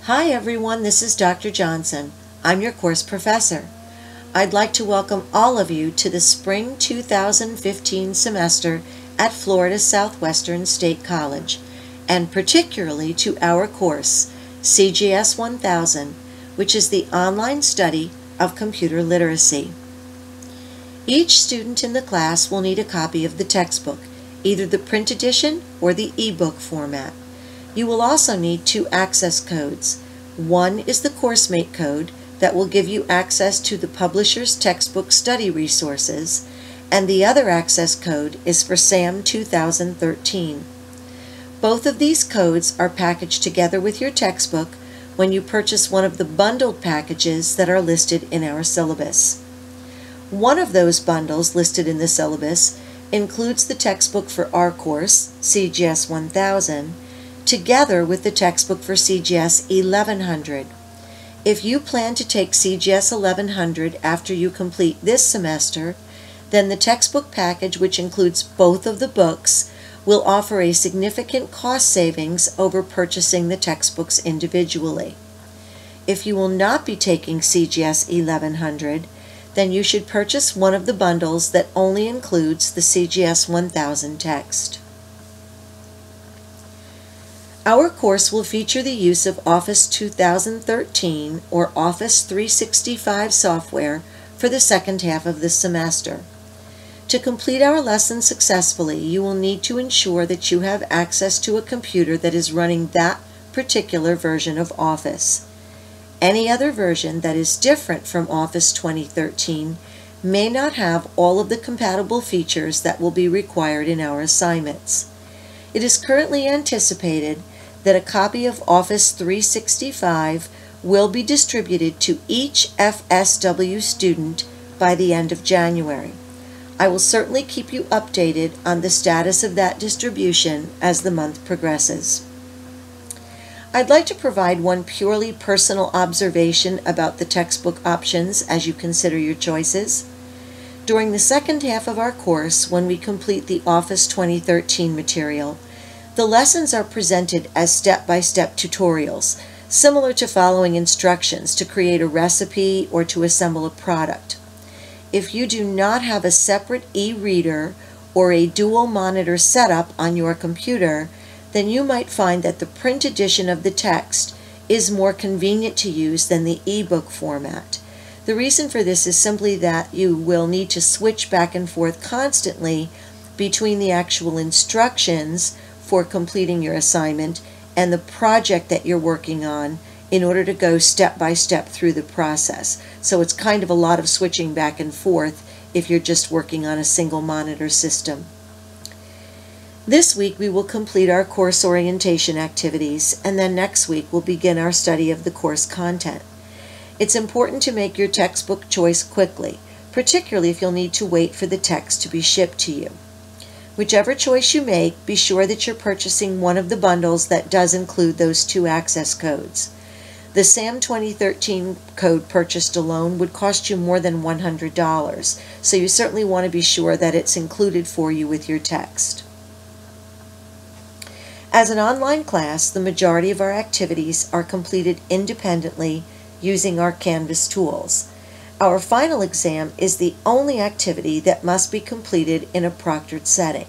Hi everyone, this is Dr. Johnson. I'm your course professor. I'd like to welcome all of you to the Spring 2015 semester at Florida Southwestern State College, and particularly to our course, CGS 1000, which is the online study of computer literacy. Each student in the class will need a copy of the textbook, either the print edition or the e-book format. You will also need two access codes. One is the CourseMate code that will give you access to the publisher's textbook study resources, and the other access code is for SAM 2013. Both of these codes are packaged together with your textbook when you purchase one of the bundled packages that are listed in our syllabus. One of those bundles listed in the syllabus includes the textbook for our course, CGS 1000, together with the textbook for CGS 1100. If you plan to take CGS 1100 after you complete this semester, then the textbook package, which includes both of the books, will offer a significant cost savings over purchasing the textbooks individually. If you will not be taking CGS 1100, then you should purchase one of the bundles that only includes the CGS 1000 text. Our course will feature the use of Office 2013 or Office 365 software for the second half of this semester. To complete our lesson successfully, you will need to ensure that you have access to a computer that is running that particular version of Office. Any other version that is different from Office 2013 may not have all of the compatible features that will be required in our assignments. It is currently anticipated that a copy of Office 365 will be distributed to each FSW student by the end of January. I will certainly keep you updated on the status of that distribution as the month progresses. I'd like to provide one purely personal observation about the textbook options as you consider your choices. During the second half of our course, when we complete the Office 2013 material, the lessons are presented as step-by-step tutorials, similar to following instructions to create a recipe or to assemble a product. If you do not have a separate e-reader or a dual monitor setup on your computer, then you might find that the print edition of the text is more convenient to use than the e-book format. The reason for this is simply that you will need to switch back and forth constantly between the actual instructions for completing your assignment and the project that you're working on in order to go step by step through the process. So it's kind of a lot of switching back and forth if you're just working on a single monitor system. This week we will complete our course orientation activities, and then next week we'll begin our study of the course content. It's important to make your textbook choice quickly, particularly if you'll need to wait for the text to be shipped to you. Whichever choice you make, be sure that you're purchasing one of the bundles that does include those two access codes. The SAM 2013 code purchased alone would cost you more than $100, so you certainly want to be sure that it's included for you with your text. As an online class, the majority of our activities are completed independently using our Canvas tools. Our final exam is the only activity that must be completed in a proctored setting.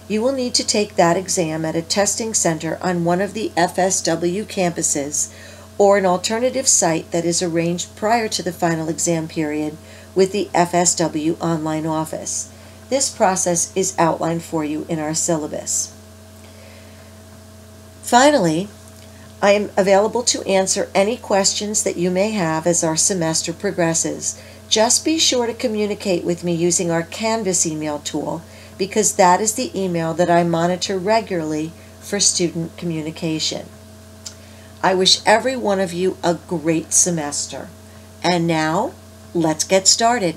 You will need to take that exam at a testing center on one of the FSW campuses or an alternative site that is arranged prior to the final exam period with the FSW online office. This process is outlined for you in our syllabus. Finally, I am available to answer any questions that you may have as our semester progresses. Just be sure to communicate with me using our Canvas email tool, because that is the email that I monitor regularly for student communication. I wish every one of you a great semester. And now, let's get started.